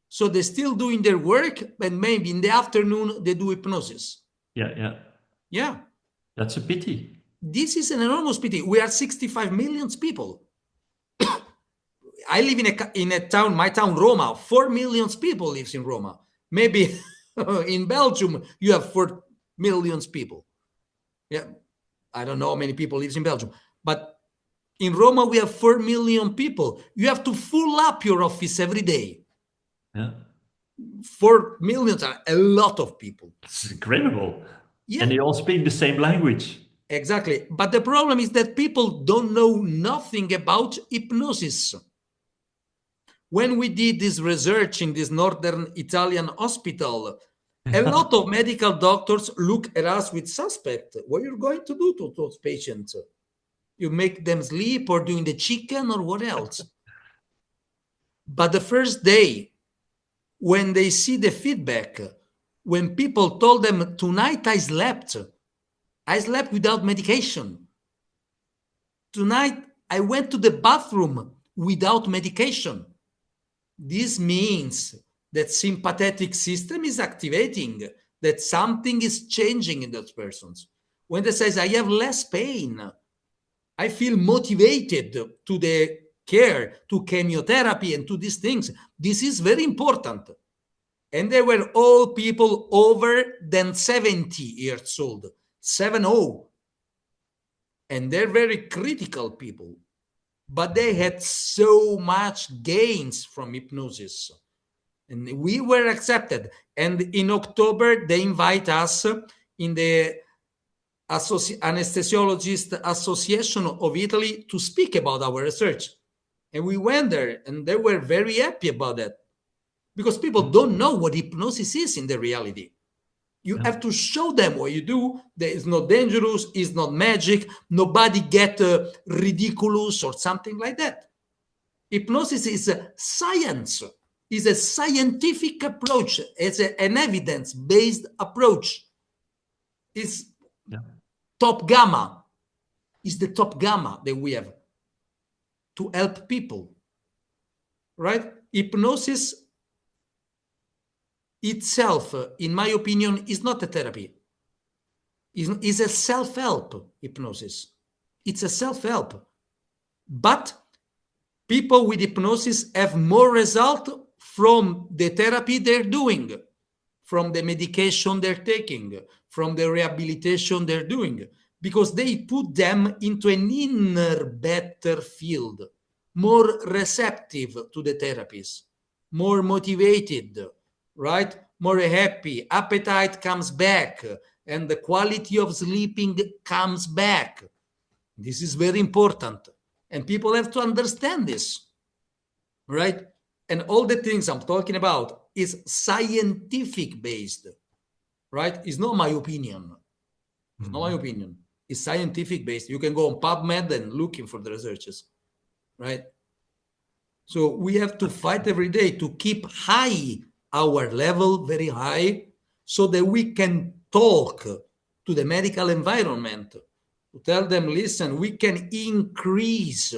So they're still doing their work, and maybe in the afternoon they do hypnosis. Yeah, yeah. Yeah, That's a pity. this is an enormous pity. We are 65 million people. I live in a town, my town, Roma. 4 million people lives in Roma. Maybe in Belgium you have 4 million people. Yeah, I don't know how many people lives in Belgium, but in Roma we have 4 million people. You have to full up your office every day. Yeah. 4 million are a lot of people. It's incredible. And Yeah, they all speak the same language. exactly. But the problem is that people don't know nothing about hypnosis. When we did this research in this northern Italian hospital, a lot of medical doctors look at us with suspect. What you're going to do to those patients? You make them sleep or doing the chicken or what else? But the first day, when they see the feedback, when people told them, tonight I slept without medication. Tonight I went to the bathroom without medication. This means that sympathetic system is activating, that something is changing in those persons. When they says, I have less pain, I feel motivated to the care, to chemotherapy and to these things. This is very important. And they were all people over than 70 years old, 70. And they're very critical people, but they had so much gains from hypnosis. And we were accepted. And in October, they invite us in the Anesthesiologist Association of Italy to speak about our research. And we went there, and they were very happy about that because people don't know what hypnosis is in the reality. You Yeah. have to show them what you do. That it's not dangerous, it's not magic, nobody get ridiculous or something like that. Hypnosis is a science, is a scientific approach. It's an evidence-based approach. It's Yeah. top gamma, is the top gamma that we have to help people, right? Hypnosis itself, in my opinion, is not a therapy. Is a self-help hypnosis. It's a self-help. But people with hypnosis have more result from the therapy they're doing, from the medication they're taking, from the rehabilitation they're doing. because they put them into an inner better field, more receptive to the therapies, more motivated, right? More happy, appetite comes back, and the quality of sleeping comes back. This is very important. And people have to understand this, right? And all the things I'm talking about is scientific based, right? It's not my opinion. It's not my opinion. It's scientific based. You can go on PubMed and looking for the researches, right? So we have to fight every day to keep high our level, very high, so that we can talk to the medical environment, to tell them, listen, we can increase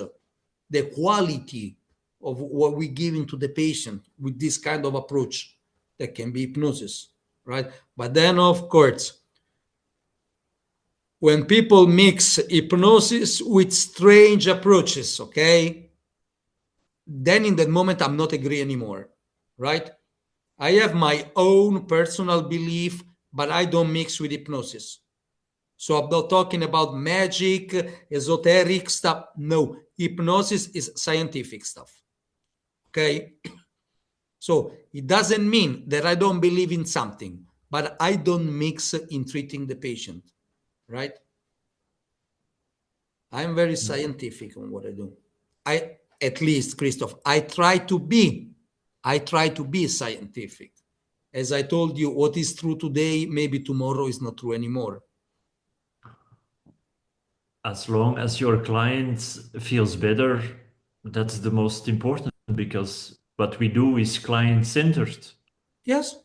the quality of what we give into the patient with this kind of approach that can be hypnosis, right? But then, of course, when people mix hypnosis with strange approaches, okay, then in that moment I'm not agree anymore, right? I have my own personal belief, but I don't mix with hypnosis. So I'm not talking about magic, esoteric stuff. No, hypnosis is scientific stuff. Okay? So it doesn't mean that I don't believe in something, but I don't mix in treating the patient, right? I'm very scientific on what I do. At least, Christoph, I try to be scientific. As I told you, what is true today, maybe tomorrow is not true anymore. As long as your client feels better, that's the most important, because what we do is client-centered. Yes,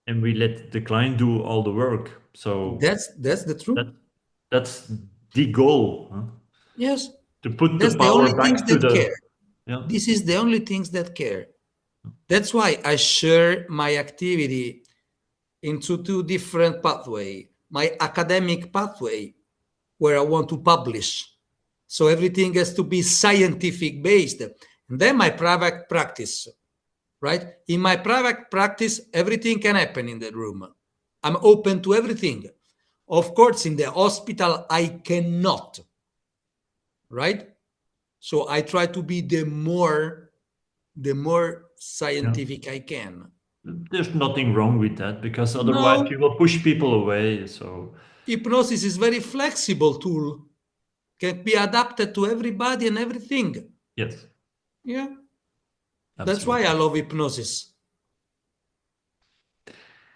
And we let the client do all the work. So that's the truth. that's the goal, huh? Yes, To put the that's the only power things back to that the, care. yeah. This is the only things that care. That's why I share my activity into two different pathways. My academic pathway, where I want to publish. So everything has to be scientific based. And then my private practice, right? In my private practice, everything can happen in the room. I'm open to everything. Of course, in the hospital, I cannot, right? So I try to be the more Yeah. scientific I can. There's nothing wrong with that, because otherwise No, you will push people away. So hypnosis is very flexible tool, can be adapted to everybody and everything. yes, Yeah, that's why I absolutely. love hypnosis,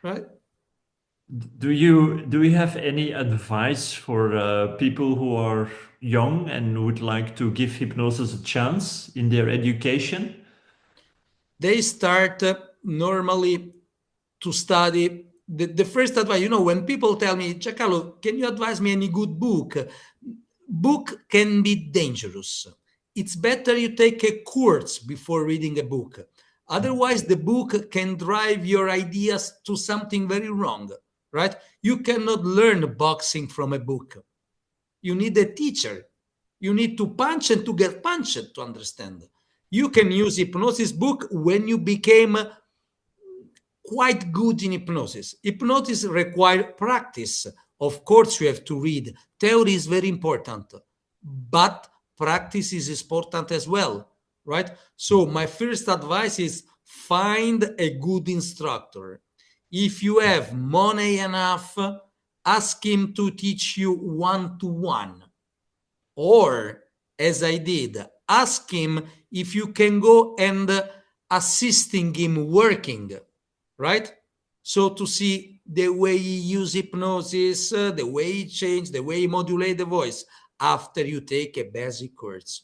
right? Do you have any advice for people who are young and would like to give hypnosis a chance in their education? They start normally to study. The first advice, when people tell me, Giancarlo, can you advise me any good book? Book can be dangerous. It's better you take a course before reading a book. Otherwise, the book can drive your ideas to something very wrong, right? You cannot learn boxing from a book. You need a teacher. You need to punch and to get punched to understand. You can use hypnosis book when you became quite good in hypnosis. Hypnosis requires practice. Of course, you have to read. Theory is very important, but practice is important as well, right? So, my first advice is find a good instructor. If you have money enough, ask him to teach you one to one. Or, as I did, ask him if you can go and assisting him working, right? So to see the way he use hypnosis, the way he change, the way he modulate the voice after you take a basic course.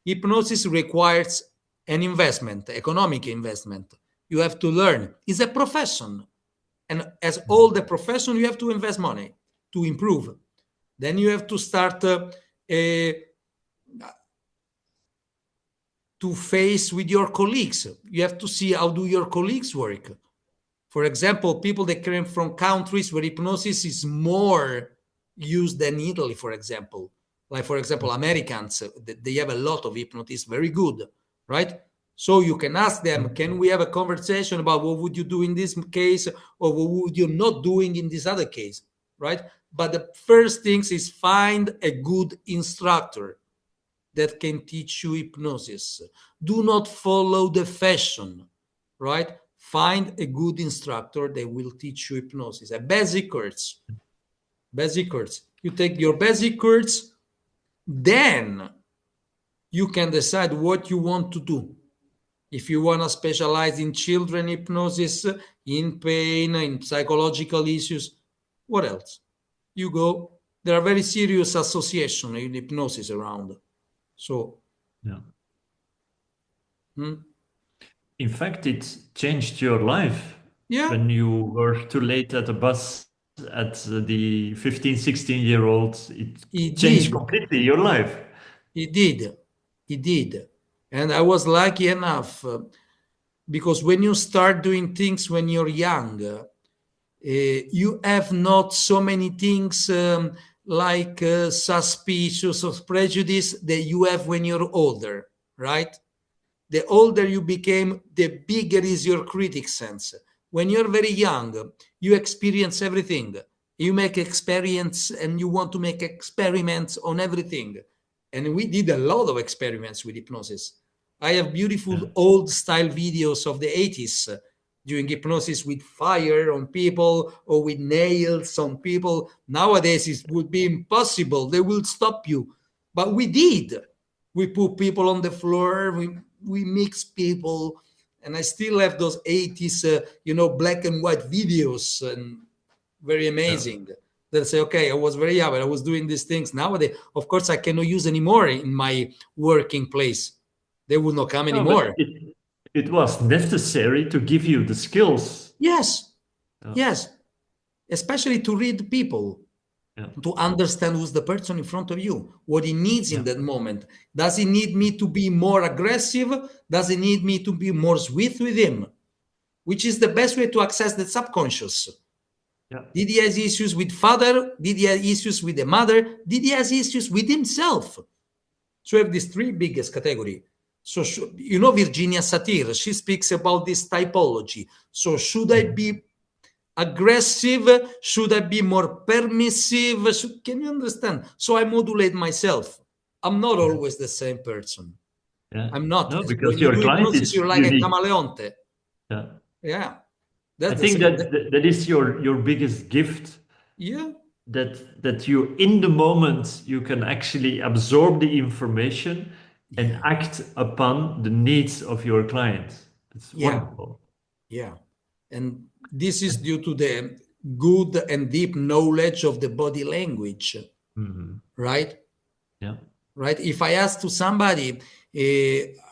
Hypnosis requires an investment, economic investment. You have to learn. It's a profession. And as all the profession, you have to invest money to improve. Then you have to start to face with your colleagues. You have to see how do your colleagues work. For example, people that came from countries where hypnosis is more used than Italy, for example. Like, for example, Americans, they have a lot of hypnotists, very good, right? So you can ask them, can we have a conversation about what would you do in this case or what would you not doing in this other case, right? But the first things is find a good instructor that can teach you hypnosis. Do not follow the fashion, right? Find a good instructor that will teach you hypnosis. A basic course. Basic course. You take your basic course, then you can decide what you want to do. If you want to specialize in children hypnosis, in pain, in psychological issues, what else? You go. There are very serious associations in hypnosis around. So, Yeah. hmm, In fact, it changed your life yeah, when you were too late at the bus at the 15, 16-year-old. It he changed did. completely your life. He did. He did. And I was lucky enough because when you start doing things when you're young, you have not so many things like suspicious or prejudice that you have when you're older, right? The older you became, the bigger is your critic sense. When you're very young, you experience everything. You make experience and you want to make experiments on everything. And we did a lot of experiments with hypnosis. I have Yeah. beautiful old style videos of the 80s doing hypnosis with fire on people or with nails on people. Nowadays, it would be impossible. They will stop you. But we did. We put people on the floor. We mix people, and I still have those 80s, black and white videos, and very Yeah. amazing. They'll say, okay, I was very young, but I was doing these things. Nowadays, of course, I cannot use anymore in my working place. They will not come No, but anymore. it was necessary to give you the skills. Yes, Yeah. yes, especially to read people, Yeah. to understand who's the person in front of you, what he needs in Yeah. that moment. Does he need me to be more aggressive? Does he need me to be more sweet with him? Which is the best way to access the subconscious. Yeah. Did he have issues with father? Did he have issues with the mother? Did he have issues with himself? So we have these three biggest category. So Virginia Satir, she speaks about this typology. So should I Mhm. be aggressive? Should I be more permissive? Can you understand? So I modulate myself. I'm not Yeah. always the same person. Yeah. I'm not. No, When because you your do client hypnosis, is you're like a unique. camaleonte. Yeah. Yeah, I that's the think same. that is your biggest gift, Yeah, that you in the moment you can actually absorb the information and yeah, act upon the needs of your client. It's yeah, wonderful. yeah. And this is due to the good and deep knowledge of the body language, Mhm. right? Yeah. Right? If I ask to somebody,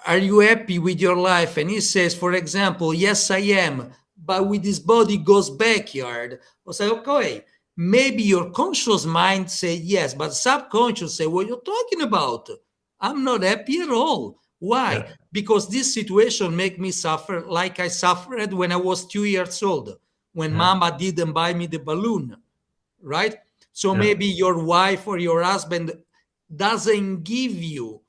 are you happy with your life? And he says, for example, yes, I am, but with his body goes backyard. I say, okay, maybe your conscious mind say yes, but subconscious say, what you're talking about? I'm not happy at all. Why? Yeah. Because this situation make me suffer like I suffered when I was 2 years old, when Yeah. mama didn't buy me the balloon, right? So Yeah. maybe your wife or your husband doesn't give you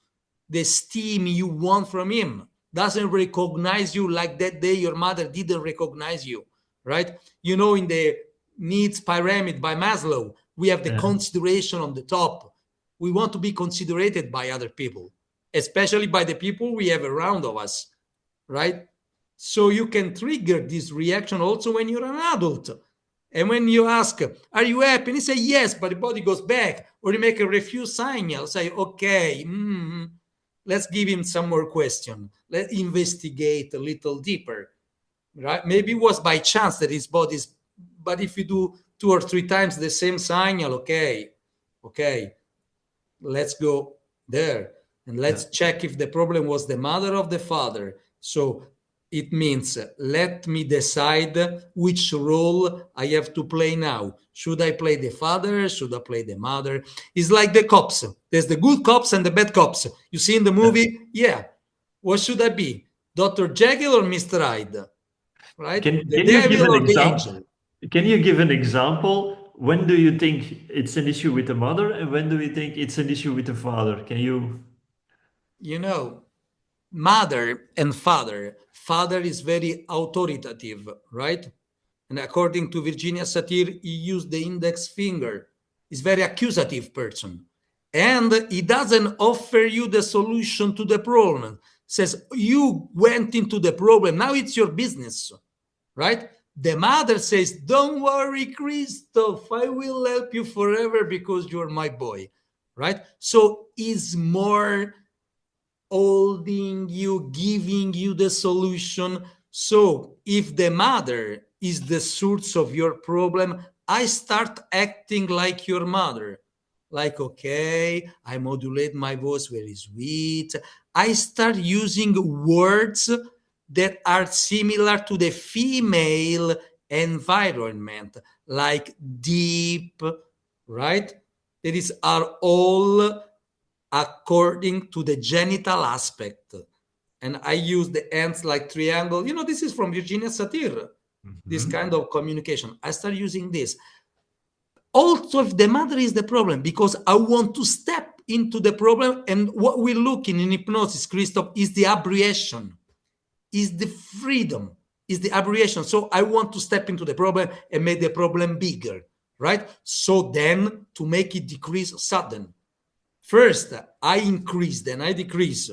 the esteem you want from him, doesn't recognize you like that day your mother didn't recognize you, right? In the needs pyramid by Maslow, we have the Yeah. consideration on the top. We want to be considerated by other people, especially by the people we have around of us, right? So you can trigger this reaction also when you're an adult. And when you ask, are you happy? And you say yes, but the body goes back. Or you make a refuse signal, say, okay, let's give him some more question. Let's investigate a little deeper. Right? Maybe it was by chance that his body's, but if you do 2 or 3 times the same signal, okay, let's go there and Yeah. let's check if the problem was the mother or the father. So it means let me decide which role I have to play now. Should I play the father? Should I play the mother? It's like the cops. There's the good cops and the bad cops. You see in the Yeah. movie, yeah. What should I be? Dr. Jekyll or Mr. Hyde? Right? The Can you give devil an or the example? angel? Can you give an example? When do you think it's an issue with the mother, and when do you think it's an issue with the father? Can you? You know, mother and father. Father is very authoritative, right? And according to Virginia Satir, he used the index finger. is very accusative person, and he doesn't offer you the solution to the problem. Says you went into the problem, now it's your business, right? The mother says, don't worry, Christoph, I will help you forever because you're my boy, right? So is more holding you, giving you the solution. So if the mother is the source of your problem, I start acting like your mother. Like, okay, I modulate my voice very sweet. I start using words that are similar to the female environment, like deep, right? That is are all according to the genital aspect. And I use the hands like triangle. You know, this is from Virginia Satir, this kind of communication. I start using this. Also, if the mother is the problem, because I want to step into the problem, and what we're looking in hypnosis, Christoph, is the abbreviation, is the freedom, is the abbreviation. So I want to step into the problem and make the problem bigger, right? So then to make it decrease sudden. First, I increase, then I decrease,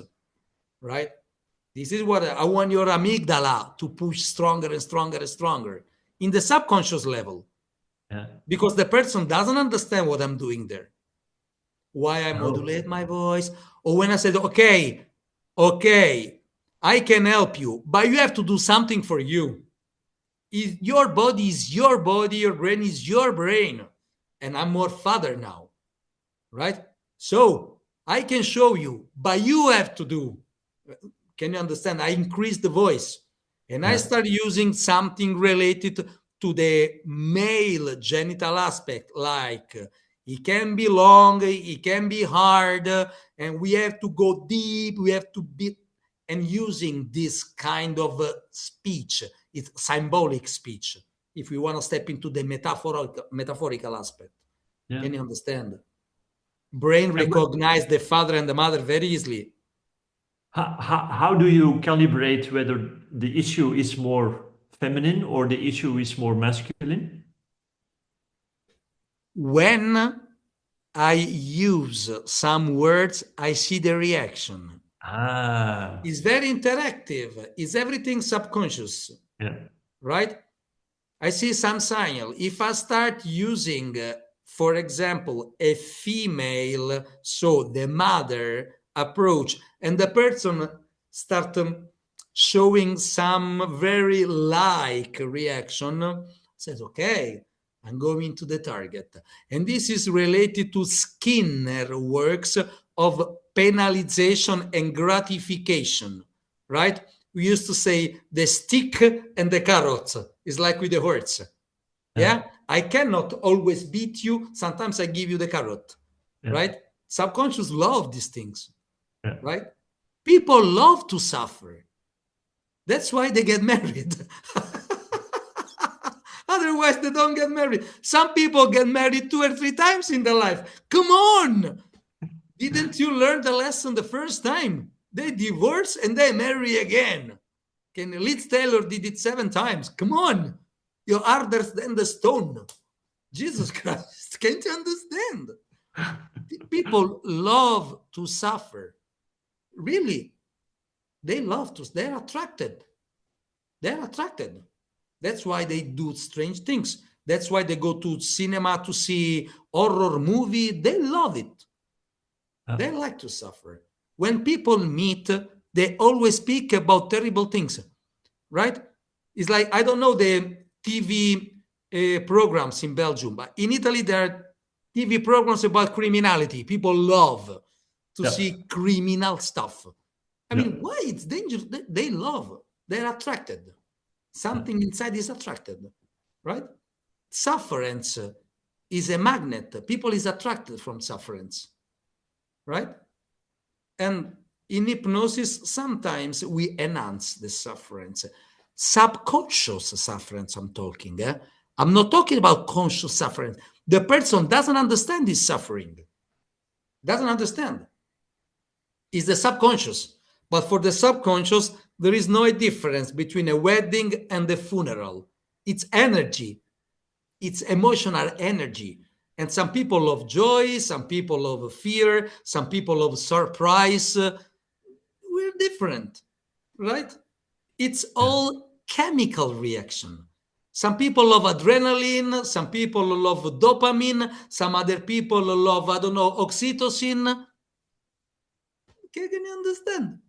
right? This is what I want your amygdala to push stronger and stronger and stronger in the subconscious level. Yeah. Because the person doesn't understand what I'm doing there. Why I modulate my voice. Or when I said, okay, I can help you, but you have to do something for you. Your body is your body, your brain is your brain. And I'm more father now, right? So I can show you, but you have to do. Can you understand? I increase the voice and I start using something related to the male genital aspect, like it can be long, it can be hard, and we have to go deep, we have to be, and using this kind of speech, it's symbolic speech, if we want to step into the metaphorical aspect. Yeah. Can you understand? Brain recognize the father and the mother very easily. How do you calibrate whether the issue is more feminine or the issue is more masculine? When I use some words, I see the reaction. Ah, It's very interactive. It's everything subconscious, yeah, right? I see some signal. If I start using, for example, a female, so the mother approach, and the person start showing some very like reaction, says, okay, I'm going to the target. And this is related to Skinner works of penalization and gratification, right? We used to say the stick and the carrot is like with the horse. Yeah. I cannot always beat you. Sometimes I give you the carrot, right? Subconscious love these things, right? People love to suffer. That's why they get married. Otherwise, they don't get married. Some people get married 2 or 3 times in their life. Come on. Didn't you learn the lesson the first time? They divorce and they marry again. Liz Taylor did it 7 times. Come on. You're harder than the stone. Jesus Christ. Can't you understand? People love to suffer. Really. They love to. They're attracted. They're attracted. That's why they do strange things. That's why they go to cinema to see horror movie. They love it. They like to suffer. When people meet, they always speak about terrible things, right? It's like, I don't know the TV programs in Belgium, but in Italy, there are TV programs about criminality. People love to see criminal stuff. I mean, why? It's dangerous. They love. They're attracted. Something inside is attracted, right? Sufferance is a magnet. People is attracted from sufferance, right? And in hypnosis, sometimes we enhance the sufferance. Subconscious sufferance, I'm talking. I'm not talking about conscious suffering. The person doesn't understand his suffering. Doesn't understand. It's the subconscious. But for the subconscious, there is no difference between a wedding and a funeral. It's energy. It's emotional energy. And some people love joy, some people love fear, some people love surprise. We're different, right? It's Yeah. all chemical reaction. Some people love adrenaline, some people love dopamine, some other people love, I don't know, oxytocin. Can you understand?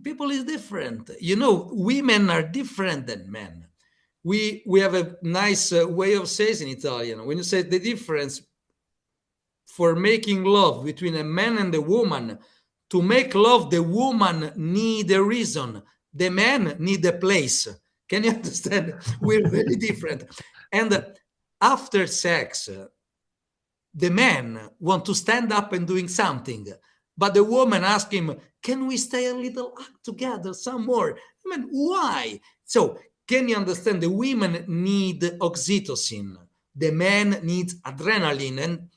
People is different. You know, women are different than men. We have a nice way of saying in Italian. When you say the difference for making love between a man and a woman, to make love, the woman need a reason, the man need a place. Can you understand? We're very different. And after sex, the man want to stand up and doing something, but the woman ask him, can we stay a little together some more? I mean, why? So can you understand? The women need oxytocin, the man needs adrenaline, and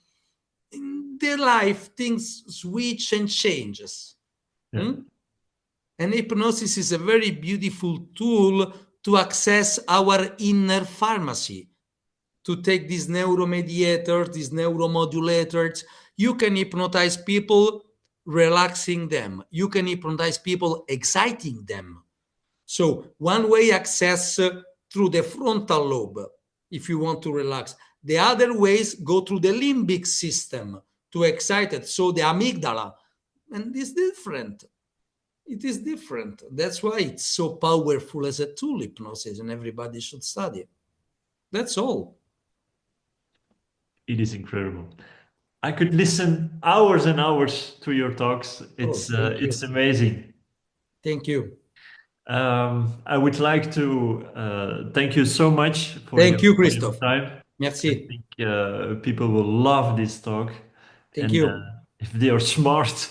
in their life things switch and changes. Yeah. And hypnosis is a very beautiful tool to access our inner pharmacy, to take these neuromediators, these neuromodulators. You can hypnotize people, relaxing them. You can hypnotize people, exciting them. So one way access through the frontal lobe, if you want to relax. The other ways go through the limbic system to excite it. So the amygdala, and it's different. It is different. That's why it's so powerful as a tool, hypnosis, and everybody should study it. That's all. It is incredible. I could listen hours and hours to your talks. Oh, thank It's you. amazing. Thank you. I would like to thank you so much Thank you, for your Christophe. time. I Merci. think people will love this talk, Thank and you. if they are smart,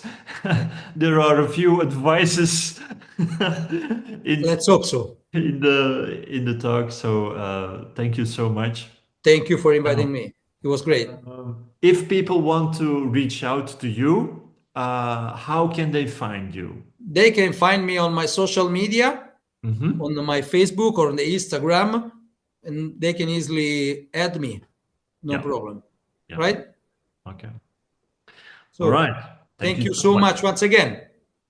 there are a few advices in Let's hope so. in the talk. So thank you so much. Thank you for Uh, inviting me. It was great. if people want to reach out to you, how can they find you? They can find me on my social media, Hmm. on my Facebook or on the Instagram, and they can easily add me. No Yeah, problem. yeah. Right? Okay. All So right. Thank thank you you so so much. much once again.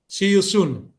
See you soon.